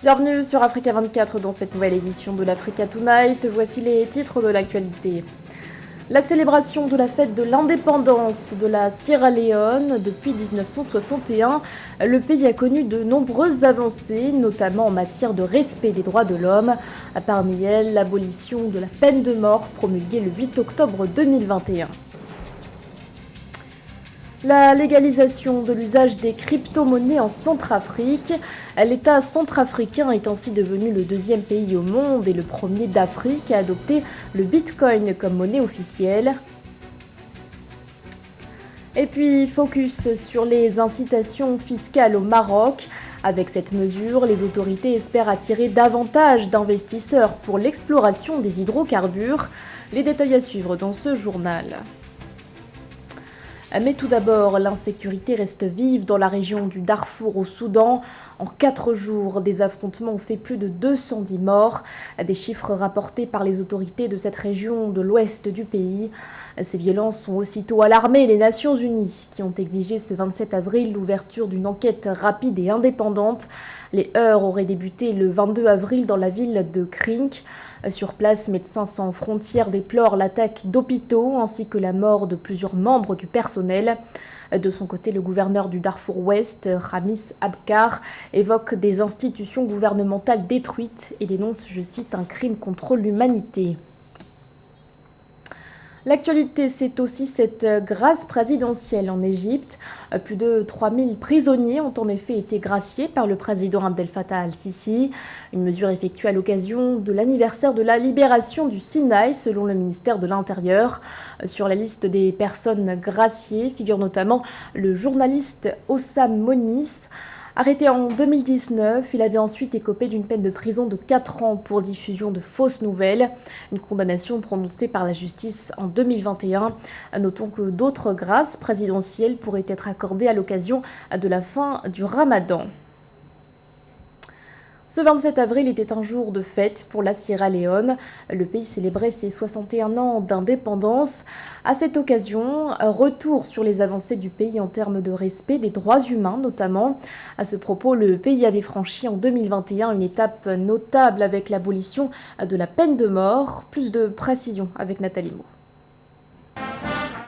Bienvenue sur Africa 24 dans cette nouvelle édition de l'Africa Tonight. Voici les titres de l'actualité. La célébration de la fête de l'indépendance de la Sierra Leone depuis 1961, le pays a connu de nombreuses avancées, notamment en matière de respect des droits de l'homme. Parmi elles, l'abolition de la peine de mort promulguée le 8 octobre 2021. La légalisation de l'usage des crypto-monnaies en Centrafrique. L'État centrafricain est ainsi devenu le deuxième pays au monde et le premier d'Afrique à adopter le Bitcoin comme monnaie officielle. Et puis, focus sur les incitations fiscales au Maroc. Avec cette mesure, les autorités espèrent attirer davantage d'investisseurs pour l'exploration des hydrocarbures. Les détails à suivre dans ce journal. Mais tout d'abord, l'insécurité reste vive dans la région du Darfour au Soudan. En 4 jours, des affrontements ont fait plus de 210 morts. Des chiffres rapportés par les autorités de cette région de l'ouest du pays. Ces violences ont aussitôt alarmé les Nations Unies, qui ont exigé ce 27 avril l'ouverture d'une enquête rapide et indépendante. Les heurts auraient débuté le 22 avril dans la ville de Krink. Sur place, Médecins sans frontières déplorent l'attaque d'hôpitaux ainsi que la mort de plusieurs membres du personnel. De son côté, le gouverneur du Darfour Ouest, Khamis Abkar, évoque des institutions gouvernementales détruites et dénonce, je cite, un crime contre l'humanité. L'actualité, c'est aussi cette grâce présidentielle en Égypte. Plus de 3000 prisonniers ont en effet été graciés par le président Abdel Fattah al-Sisi. Une mesure effectuée à l'occasion de l'anniversaire de la libération du Sinaï, selon le ministère de l'Intérieur. Sur la liste des personnes graciées figure notamment le journaliste Hossam Monis. Arrêté en 2019, il avait ensuite écopé d'une peine de prison de 4 ans pour diffusion de fausses nouvelles. Une condamnation prononcée par la justice en 2021. Notons que d'autres grâces présidentielles pourraient être accordées à l'occasion de la fin du Ramadan. Ce 27 avril était un jour de fête pour la Sierra Leone. Le pays célébrait ses 61 ans d'indépendance. À cette occasion, un retour sur les avancées du pays en termes de respect des droits humains notamment. À ce propos, le pays avait franchi en 2021 une étape notable avec l'abolition de la peine de mort. Plus de précisions avec Nathalie Mo.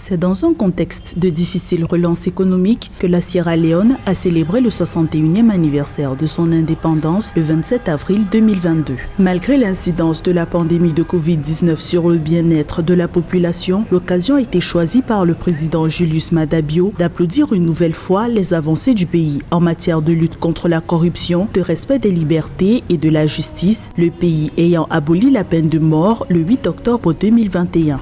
C'est dans un contexte de difficile relance économique que la Sierra Leone a célébré le 61e anniversaire de son indépendance le 27 avril 2022. Malgré l'incidence de la pandémie de Covid-19 sur le bien-être de la population, l'occasion a été choisie par le président Julius Maada Bio d'applaudir une nouvelle fois les avancées du pays en matière de lutte contre la corruption, de respect des libertés et de la justice, le pays ayant aboli la peine de mort le 8 octobre 2021.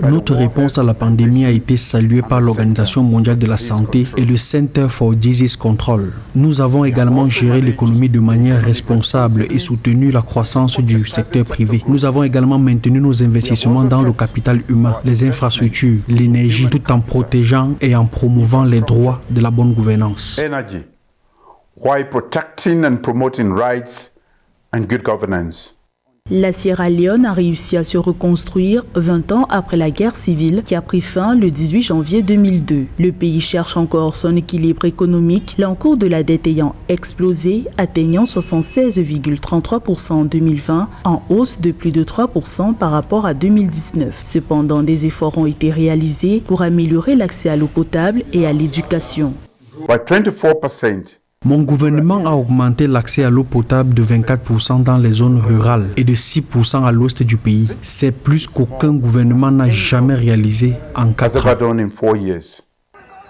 Notre réponse à la pandémie a été saluée par l'Organisation mondiale de la santé et le Center for Disease Control. Nous avons également géré l'économie de manière responsable et soutenu la croissance du secteur privé. Nous avons également maintenu nos investissements dans le capital humain, les infrastructures, l'énergie, tout en protégeant et en promouvant les droits de la bonne gouvernance. While protecting and promoting rights and good governance. La Sierra Leone a réussi à se reconstruire 20 ans après la guerre civile qui a pris fin le 18 janvier 2002. Le pays cherche encore son équilibre économique, l'encours de la dette ayant explosé, atteignant 76,33% en 2020, en hausse de plus de 3% par rapport à 2019. Cependant, des efforts ont été réalisés pour améliorer l'accès à l'eau potable et à l'éducation. By 24%. Mon gouvernement a augmenté l'accès à l'eau potable de 24% dans les zones rurales et de 6% à l'ouest du pays. C'est plus qu'aucun gouvernement n'a jamais réalisé en 4 ans.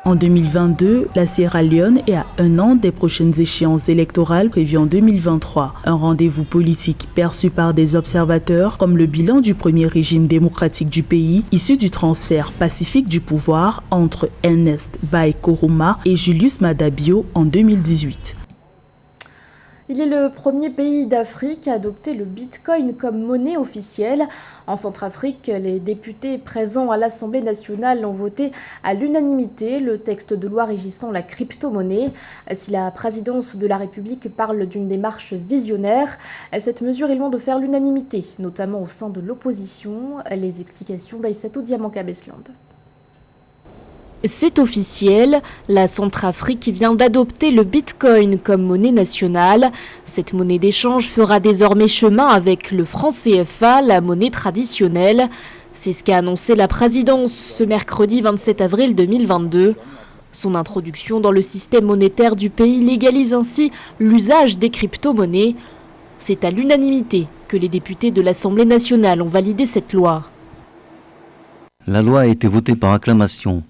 En 2022, la Sierra Leone est à 1 an des prochaines échéances électorales prévues en 2023. Un rendez-vous politique perçu par des observateurs comme le bilan du premier régime démocratique du pays, issu du transfert pacifique du pouvoir entre Ernest Bai Koroma et Julius Maada Bio en 2018. Il est le premier pays d'Afrique à adopter le Bitcoin comme monnaie officielle. En Centrafrique, les députés présents à l'Assemblée nationale ont voté à l'unanimité le texte de loi régissant la crypto-monnaie. Si la présidence de la République parle d'une démarche visionnaire, cette mesure est loin de faire l'unanimité, notamment au sein de l'opposition. Les explications d'Aïssatou Diamanka-Besland. C'est officiel, la Centrafrique vient d'adopter le Bitcoin comme monnaie nationale. Cette monnaie d'échange fera désormais chemin avec le franc CFA, la monnaie traditionnelle. C'est ce qu'a annoncé la présidence ce mercredi 27 avril 2022. Son introduction dans le système monétaire du pays légalise ainsi l'usage des crypto-monnaies. C'est à l'unanimité que les députés de l'Assemblée nationale ont validé cette loi. La loi a été votée par acclamation.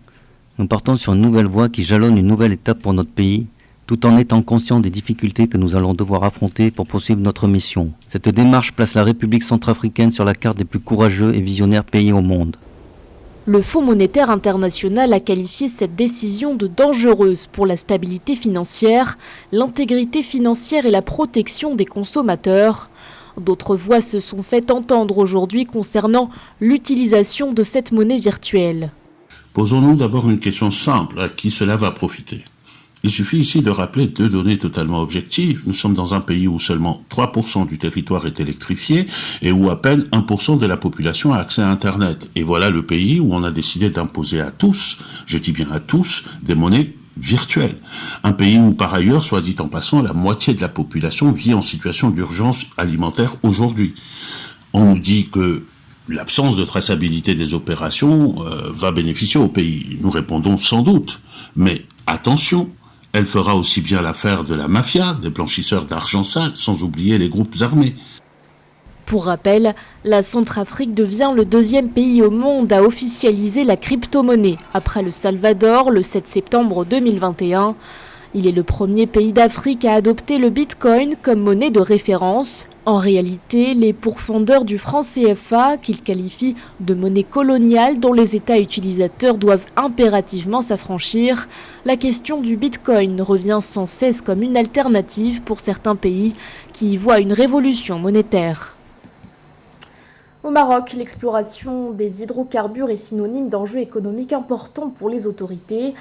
Nous partons sur une nouvelle voie qui jalonne une nouvelle étape pour notre pays, tout en étant conscients des difficultés que nous allons devoir affronter pour poursuivre notre mission. Cette démarche place la République centrafricaine sur la carte des plus courageux et visionnaires pays au monde. Le Fonds monétaire international a qualifié cette décision de dangereuse pour la stabilité financière, l'intégrité financière et la protection des consommateurs. D'autres voix se sont fait entendre aujourd'hui concernant l'utilisation de cette monnaie virtuelle. Posons-nous d'abord une question simple, à qui cela va profiter? Il suffit ici de rappeler deux données totalement objectives. Nous sommes dans un pays où seulement 3% du territoire est électrifié et où à peine 1% de la population a accès à Internet. Et voilà le pays où on a décidé d'imposer à tous, je dis bien à tous, des monnaies virtuelles. Un pays où par ailleurs, soit dit en passant, la moitié de la population vit en situation d'urgence alimentaire aujourd'hui. On nous dit que l'absence de traçabilité des opérations va bénéficier au pays. Nous répondons sans doute. Mais attention, elle fera aussi bien l'affaire de la mafia, des blanchisseurs d'argent sale, sans oublier les groupes armés. Pour rappel, la Centrafrique devient le deuxième pays au monde à officialiser la crypto-monnaie, après le Salvador le 7 septembre 2021. Il est le premier pays d'Afrique à adopter le Bitcoin comme monnaie de référence. En réalité, les pourfendeurs du franc CFA, qu'ils qualifient de monnaie coloniale dont les États utilisateurs doivent impérativement s'affranchir, la question du Bitcoin revient sans cesse comme une alternative pour certains pays qui y voient une révolution monétaire. Au Maroc, l'exploration des hydrocarbures est synonyme d'enjeux économiques importants pour les autorités.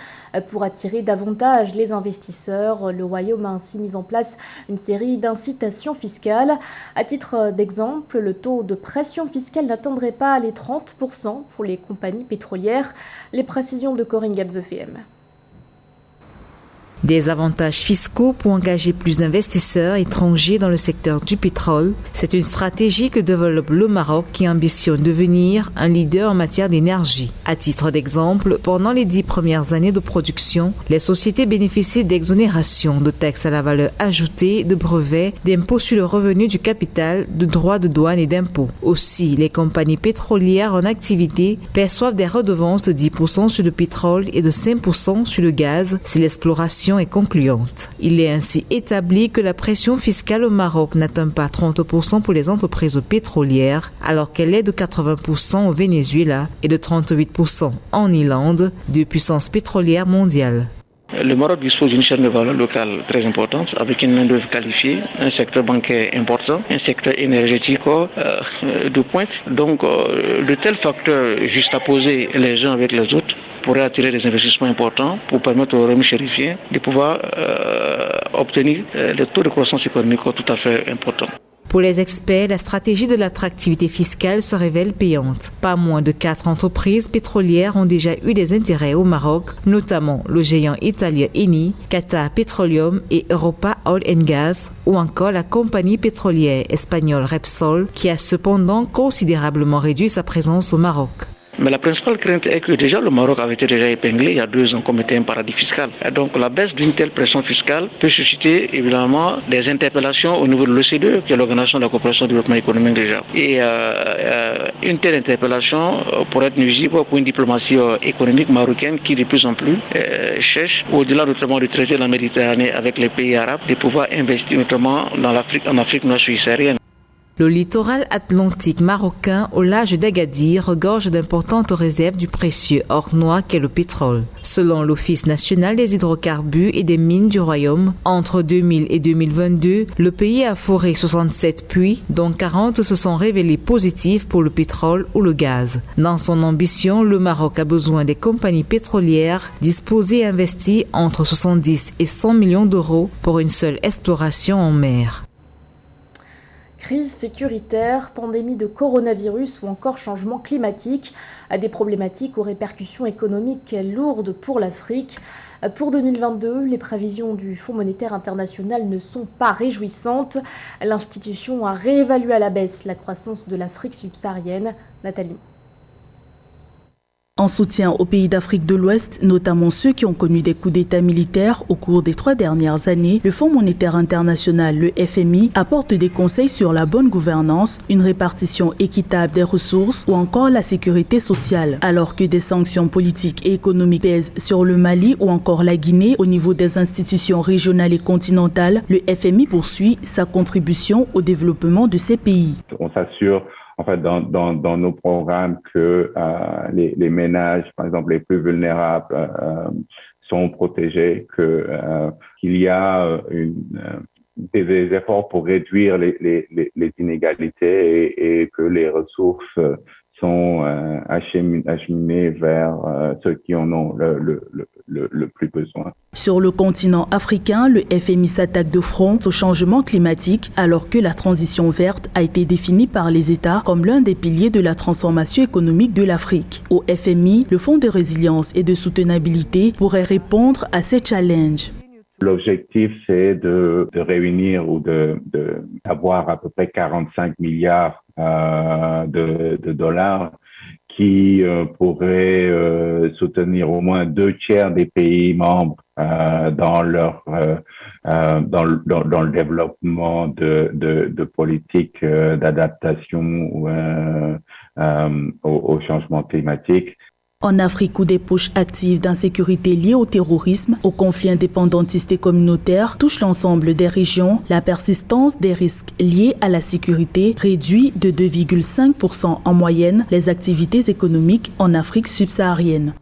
Pour attirer davantage les investisseurs, le Royaume a ainsi mis en place une série d'incitations fiscales. À titre d'exemple, le taux de pression fiscale n'atteindrait pas les 30% pour les compagnies pétrolières. Les précisions de Corinne Gabzefem. Des avantages fiscaux pour engager plus d'investisseurs étrangers dans le secteur du pétrole. C'est une stratégie que développe le Maroc qui ambitionne devenir un leader en matière d'énergie. À titre d'exemple, pendant les 10 premières années de production, les sociétés bénéficient d'exonérations de taxes à la valeur ajoutée, de brevets, d'impôts sur le revenu du capital, de droits de douane et d'impôts. Aussi, les compagnies pétrolières en activité perçoivent des redevances de 10% sur le pétrole et de 5% sur le gaz si l'exploration est concluante. Il est ainsi établi que la pression fiscale au Maroc n'atteint pas 30% pour les entreprises pétrolières, alors qu'elle est de 80% au Venezuela et de 38% en Irlande, deux puissances pétrolières mondiales. Le Maroc dispose d'une chaîne de valeur locale très importante, avec une main-d'œuvre qualifiée, un secteur bancaire important, un secteur énergétique de pointe. Donc, de tels facteurs juxtaposés les uns avec les autres pourraient attirer des investissements importants pour permettre aux Royaume chérifien de pouvoir obtenir des taux de croissance économique tout à fait importants. Pour les experts, la stratégie de l'attractivité fiscale se révèle payante. Pas moins de 4 entreprises pétrolières ont déjà eu des intérêts au Maroc, notamment le géant italien Eni, Qatar Petroleum et Europa Oil and Gas, ou encore la compagnie pétrolière espagnole Repsol, qui a cependant considérablement réduit sa présence au Maroc. Mais la principale crainte est que déjà le Maroc avait été déjà épinglé il y a 2 ans comme étant un paradis fiscal. Et donc la baisse d'une telle pression fiscale peut susciter évidemment des interpellations au niveau de l'OCDE, qui est l'Organisation de la coopération et du développement économique déjà. Et une telle interpellation pourrait être nuisible pour une diplomatie économique marocaine qui de plus en plus cherche, au-delà notamment du traité de la Méditerranée avec les pays arabes, de pouvoir investir notamment dans l'Afrique, en Afrique noire subsaharienne. Le littoral atlantique marocain au large d'Agadir regorge d'importantes réserves du précieux or noir qu'est le pétrole. Selon l'Office national des hydrocarbures et des mines du Royaume, entre 2000 et 2022, le pays a foré 67 puits, dont 40 se sont révélés positifs pour le pétrole ou le gaz. Dans son ambition, le Maroc a besoin des compagnies pétrolières disposées à investir entre 70 et 100 millions d'euros pour une seule exploration en mer. Crise sécuritaire, pandémie de coronavirus ou encore changement climatique, des problématiques aux répercussions économiques lourdes pour l'Afrique. Pour 2022, les prévisions du Fonds monétaire international ne sont pas réjouissantes. L'institution a réévalué à la baisse la croissance de l'Afrique subsaharienne. Nathalie. En soutien aux pays d'Afrique de l'Ouest, notamment ceux qui ont connu des coups d'État militaires au cours des 3 dernières années, le Fonds monétaire international, le FMI, apporte des conseils sur la bonne gouvernance, une répartition équitable des ressources ou encore la sécurité sociale. Alors que des sanctions politiques et économiques pèsent sur le Mali ou encore la Guinée au niveau des institutions régionales et continentales, le FMI poursuit sa contribution au développement de ces pays. On s'assure en fait, dans nos programmes que les ménages, par exemple, les plus vulnérables sont protégés, qu'il y a des efforts pour réduire les inégalités et que les ressources sont acheminées vers ceux qui en ont le plus besoin. Sur le continent africain, le FMI s'attaque de front au changement climatique alors que la transition verte a été définie par les États comme l'un des piliers de la transformation économique de l'Afrique. Au FMI, le Fonds de résilience et de soutenabilité pourrait répondre à ces challenges. L'objectif, c'est de réunir ou d'avoir à peu près 45 milliards de dollars qui pourraient soutenir au moins 2/3 des pays membres dans le développement de politiques d'adaptation au changement climatique. En Afrique, où des poches actives d'insécurité liées au terrorisme, aux conflits indépendantistes et communautaires touchent l'ensemble des régions, la persistance des risques liés à la sécurité réduit de 2,5% en moyenne les activités économiques en Afrique subsaharienne.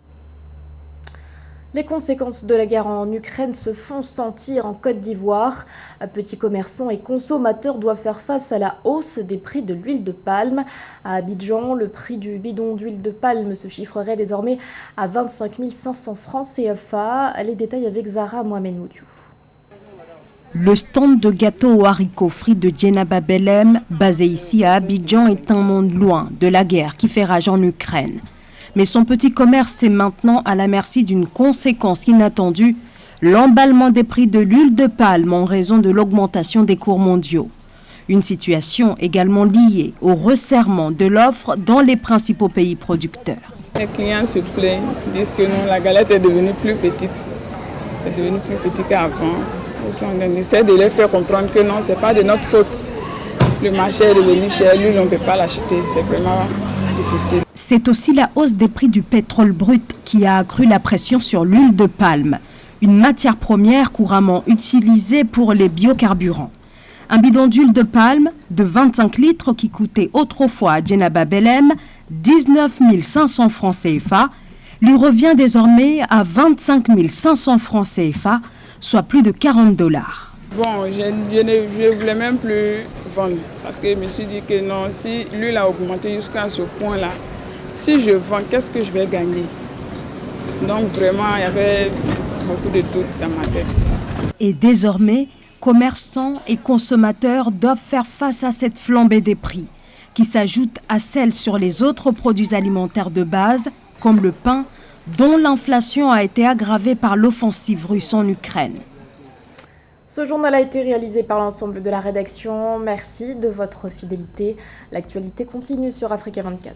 Les conséquences de la guerre en Ukraine se font sentir en Côte d'Ivoire. Petits commerçants et consommateurs doivent faire face à la hausse des prix de l'huile de palme. À Abidjan, le prix du bidon d'huile de palme se chiffrerait désormais à 25 500 francs CFA. Les détails avec Zahra Mohamed Moutiou. Le stand de gâteaux aux haricots frits de Djenaba Belem, basé ici à Abidjan, est un monde loin de la guerre qui fait rage en Ukraine. Mais son petit commerce est maintenant à la merci d'une conséquence inattendue, l'emballement des prix de l'huile de palme en raison de l'augmentation des cours mondiaux. Une situation également liée au resserrement de l'offre dans les principaux pays producteurs. Les clients se plaignent, disent que non, la galette est devenue plus petite. C'est devenu plus petit qu'avant. On essaie de leur faire comprendre que non, ce n'est pas de notre faute. Le marché est devenu cher, l'huile, on ne peut pas l'acheter. C'est vraiment difficile. C'est aussi la hausse des prix du pétrole brut qui a accru la pression sur l'huile de palme, une matière première couramment utilisée pour les biocarburants. Un bidon d'huile de palme de 25 litres qui coûtait autrefois à Djenaba Belem 19 500 francs CFA lui revient désormais à 25 500 francs CFA, soit plus de 40 $. Bon, je ne voulais même plus vendre parce que je me suis dit que non, si l'huile a augmenté jusqu'à ce point-là, si je vends, qu'est-ce que je vais gagner? Donc vraiment, il y avait beaucoup de doutes dans ma tête. Et désormais, commerçants et consommateurs doivent faire face à cette flambée des prix, qui s'ajoute à celle sur les autres produits alimentaires de base, comme le pain, dont l'inflation a été aggravée par l'offensive russe en Ukraine. Ce journal a été réalisé par l'ensemble de la rédaction. Merci de votre fidélité. L'actualité continue sur Africa 24.